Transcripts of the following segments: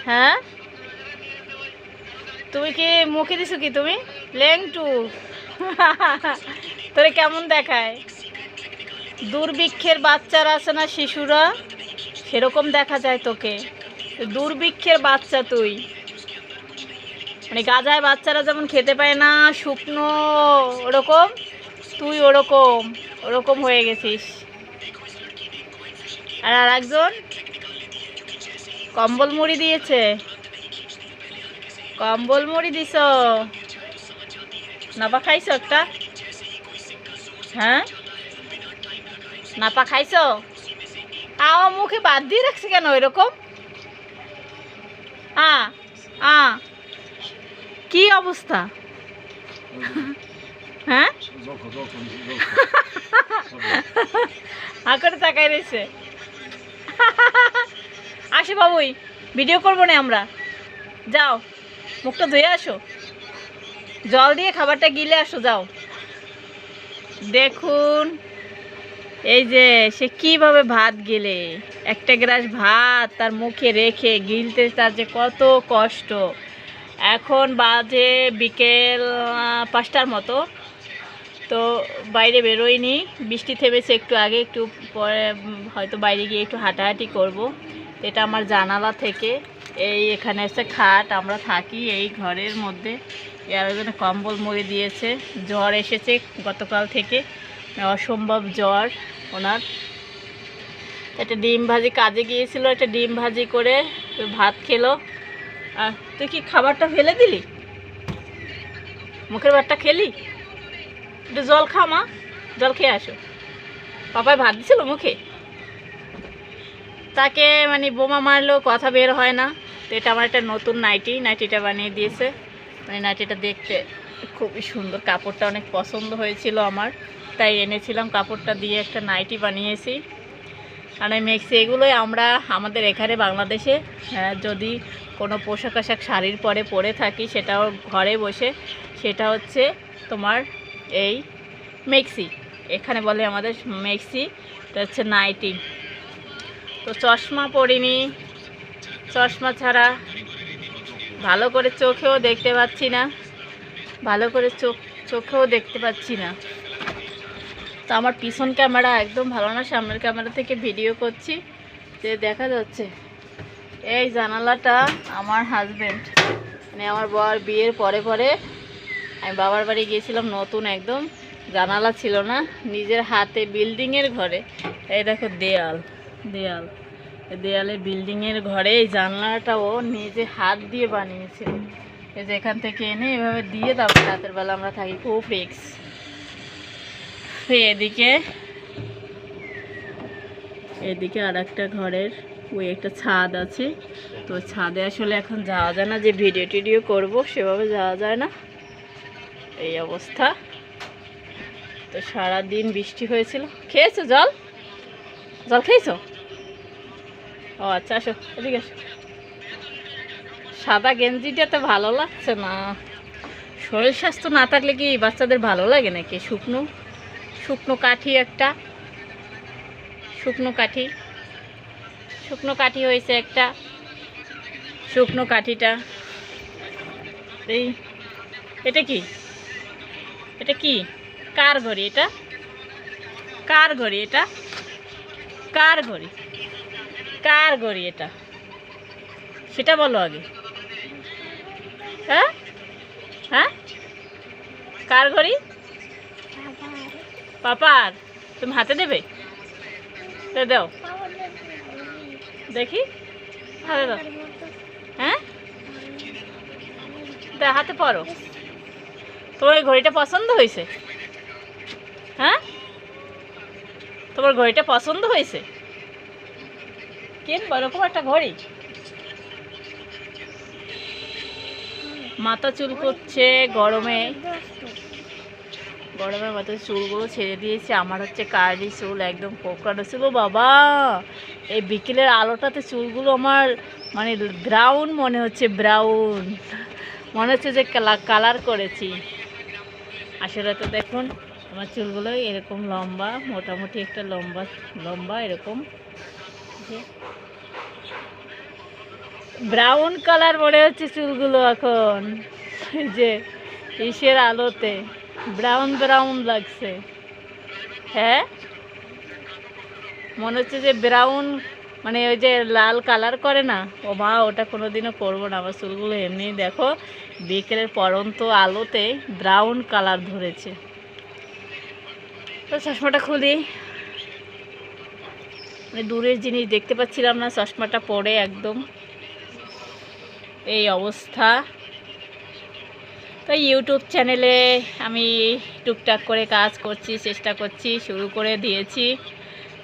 হ্যাঁ তুমি কি মুখে দিছো কি তুমি লেংটু তোরে কেমন দেখায় দুর্ভিক্ষের বাচ্চারা আছে না শিশুরা সেরকম দেখা যায় তোকে দুর্ভিক্ষের বাচ্চা তুই মানে গাজায় বাচ্চারা যেমন খেতে পায় না শুকনো ওরকম তুই ওরকম ওরকম হয়ে গেছিস আর একজন কম্বল মুড়ি দিয়েছে কম্বল মুড়ি দিছ নাপা খাইছো একটা হ্যাঁ নাপা খাইছো আমার মুখে বাদ দিয়ে রাখছে কেন এরকম কি অবস্থা হ্যাঁ করে তাকাই রয়েছে আসো বাবুই ভিডিও করবো না আমরা যাও মুখটা ধুয়ে আসো জল দিয়ে খাবারটা গিলে আসো যাও দেখুন এই যে সে কিভাবে ভাত গিলে একটা গ্লাস ভাত তার মুখে রেখে গিলতে তার যে কত কষ্ট এখন বাজে বিকেল 5টার মতো তো বাইরে বেরোয়নি বৃষ্টি থেমেছে একটু আগে একটু পরে হয়তো বাইরে গিয়ে একটু হাঁটাহাঁটি করব এটা আমার জানালা থেকে এই এখানে এসে খাট আমরা থাকি এই ঘরের মধ্যে আর ওখানে কম্বল মুড়ি দিয়েছে জ্বর এসেছে গতকাল থেকে অসম্ভব জ্বর ওনার একটা ডিম ভাজি কাজে গিয়েছিল একটা ডিম ভাজি করে ভাত খেলো আর তুই কি খাবারটা ফেলে দিলি মুখের ভাতটা খেলি একটু জল খা মা জল খেয়ে আসো পাপায় ভাত দিছিল মুখে তাকে মানে বোমা মারলেও কথা বের হয় না তো এটা আমার একটা নতুন নাইটিটা বানিয়ে দিয়েছে মানে নাইটিটা দেখতে খুবই সুন্দর কাপড়টা অনেক পছন্দ হয়েছিল আমার তাই এনেছিলাম কাপড়টা দিয়ে একটা নাইটি বানিয়েছি আর মেক্সি এগুলোই আমরা আমাদের এখানে বাংলাদেশে যদি কোনো পোশাক আশাক শাড়ির পরে পরে থাকি সেটাও ঘরে বসে সেটা হচ্ছে তোমার এই মেক্সি এখানে বলে আমাদের মেক্সি এটা হচ্ছে নাইটি তো চশমা পরিনি চশমা ছাড়া ভালো করে চোখেও দেখতে পাচ্ছি না ভালো করে চোখেও দেখতে পাচ্ছি না তো আমার পিছন ক্যামেরা একদম ভালো না সামনের ক্যামেরা থেকে ভিডিও করছি যে দেখা যাচ্ছে এই জানালাটা আমার হাজবেন্ড মানে আমার বর বিয়ের পরে পরে আমি বাবার বাড়ি গিয়েছিলাম নতুন একদম জানালা ছিল না নিজের হাতে বিল্ডিংয়ের ঘরে এই দেখো দেয়ালে বিল্ডিংয়ের ঘরে এই জানলাটা ও নিজে হাত দিয়ে বানিয়েছে এই যে এখান থেকে এনে এভাবে দিয়ে তারপর রাতের বেলা আমরা থাকি খুব রিক্স এদিকে আর একটা ঘরের ওই একটা ছাদ আছে তো ছাদে আসলে এখন যাওয়া যায় না যে ভিডিও টিডিও করবো সেভাবে যাওয়া যায় না এই অবস্থা তো সারাদিন বৃষ্টি হয়েছিল খেয়েছো জল খেয়েছো ও আচ্ছা আসো এদিকে আসো সাদা গেঞ্জিটা তো ভালো লাগছে না শরীর স্বাস্থ্য না থাকলে কি বাচ্চাদের ভালো লাগে নাকি শুকনো কাঠি একটা শুকনো কাঠি হয়েছে একটা শুকনো কাঠিটা এই এটা কি কার ঘড়ি এটা সেটা বলো আগে হ্যাঁ কার ঘড়ি পাপার তুমি হাতে দেবে দাও দেখি হাতে দাও হ্যাঁ হাতে পরো তোমার এই ঘড়িটা পছন্দ হয়েছে তোমার ঘড়িটা পছন্দ হয়েছে কিনবো এরকম একটা ঘড়ি মাথা চুল করছে গরমে মাথায় চুলগুলো ছেড়ে দিয়েছে আমার হচ্ছে কার্লি চুল একদম কোকড়ানো ছিল বাবা এই বিকেলের আলোটাতে চুলগুলো আমার মানে ব্রাউন মনে হচ্ছে যে কালার করেছি আসলে তো দেখুন আমার চুলগুলো এরকম লম্বা মোটামুটি একটা লম্বা এরকম ব্রাউন কালার মনে হচ্ছে চুলগুলো এখন, এই যে ইসের আলোতে ব্রাউন ব্রাউন লাগছে। হ্যাঁ, মনে হচ্ছে যে ব্রাউন, মানে ওই যে লাল কালার করে না, ও মা ওটা কোনোদিনও করবো না। আমার চুলগুলো এমনি দেখো বিকেলের পরন্ত আলোতে ব্রাউন কালার ধরেছে। তো চশমাটা খুলি, মানে দূরের জিনিস দেখতে পাচ্ছিলাম না, চশমাটা পরে একদম এই অবস্থা। তো ইউটিউব চ্যানেলে আমি টুকটাক করে কাজ করছি, চেষ্টা করছি, শুরু করে দিয়েছি।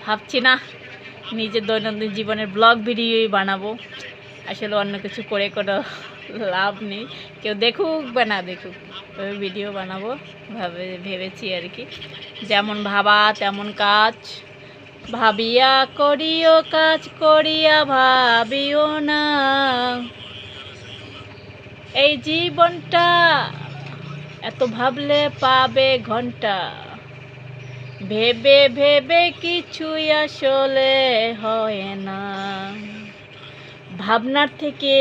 ভাবছি না নিজের দৈনন্দিন জীবনের ব্লগ ভিডিওই বানাবো, আসলে অন্য কিছু করে কোনো লাভ নেই, কেউ দেখুক বা না দেখুক, তবে ভিডিও বানাবো ভেবেছি আর কি। যেমন ভাবা তেমন কাজ, ভাবিয়া করিও কাজ, করিয়া ভাবিও না। এই জীবনটা এত ভাবলে পাবে ঘন্টা, ভেবে ভেবে কিছুই আসলে হয় না। ভাবনার থেকে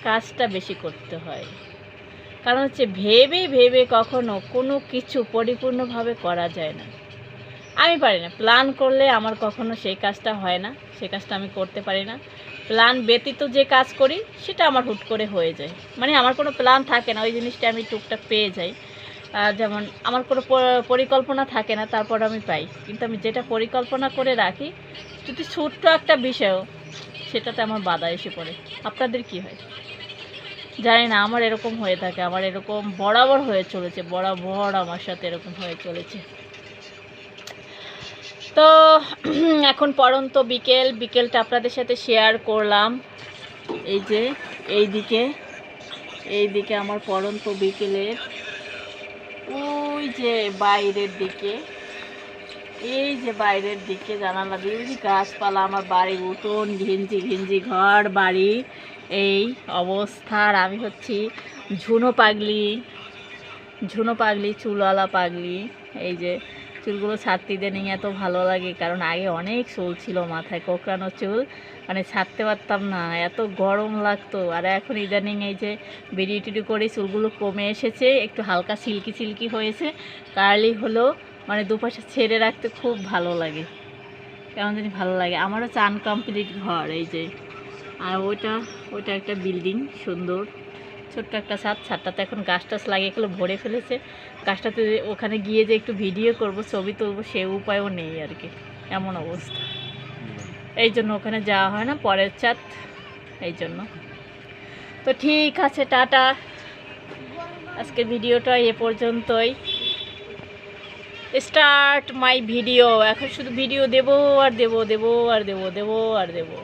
কাজটা বেশি করতে হয়, কারণ হচ্ছে ভেবে ভেবে কখনো কোনো কিছু পরিপূর্ণভাবে করা যায় না। আমি পারি না, প্ল্যান করলে আমার কখনো সেই কাজটা হয় না, সেই কাজটা আমি করতে পারি না। প্ল্যান ব্যতীত যে কাজ করি সেটা আমার হুট করে হয়ে যায়, মানে আমার কোনো প্ল্যান থাকে না, ওই জিনিসটা আমি টুকটাক পেয়ে যাই। যেমন আমার কোনো পরিকল্পনা থাকে না, তারপর আমি পাই। কিন্তু আমি যেটা পরিকল্পনা করে রাখি, যদি ছোট্ট একটা বিষয়ও, সেটাতে আমার বাধা এসে পড়ে। আপনাদের কি হয় জানি না, আমার এরকম হয়ে থাকে, আমার এরকম বরাবর হয়ে চলেছে, বরাবর আমার সাথে এরকম হয়ে চলেছে। তো এখন পরন্ত বিকেলটা আপনাদের সাথে শেয়ার করলাম। এই যে এইদিকে আমার পরন্ত বিকেলের ওই যে বাইরের দিকে, এই যে বাইরের দিকে জানালা দিয়ে গাছপালা, আমার বাড়ির উঠোন, ঘিঞ্জি ঘিঞ্জি ঘর বাড়ি, এই অবস্থার আমি হচ্ছি ঝুনো পাগলি, চুলওয়ালা পাগলি। এই যে চুলগুলো ছাড়তে ইদানিং এত ভালো লাগে, কারণ আগে অনেক চুল ছিল মাথায়, কোঁকড়ানো চুল, মানে ছাড়তে পারতাম না, এত গরম লাগতো। আর এখন ইদানিং এই যে ভিডিও টিডিও করে চুলগুলো কমে এসেছে, একটু হালকা সিল্কি হয়েছে, কার্লি হলো, মানে দুপাশে ছেড়ে রাখতে খুব ভালো লাগে, কেমন জানি ভালো লাগে। আমারও হচ্ছে আনকমপ্লিট ঘর, এই যে, আর ওইটা একটা বিল্ডিং, সুন্দর ছোট্ট একটা ছাদটাতে এখন গাছ টাছ লাগিয়ে এগুলো ভরে ফেলেছে। গাছটাতে ওখানে গিয়ে যে একটু ভিডিও করব, ছবি তুলবো, সে উপায়ও নেই আর কি, এমন অবস্থা। এই জন্য ওখানে যাওয়া হয় না, পরের ছাদ, এই জন্য। তো ঠিক আছে, টাটা, আজকের ভিডিওটা এ পর্যন্তই। Start my video. এখন শুধু ভিডিও দেবো আর দেবো।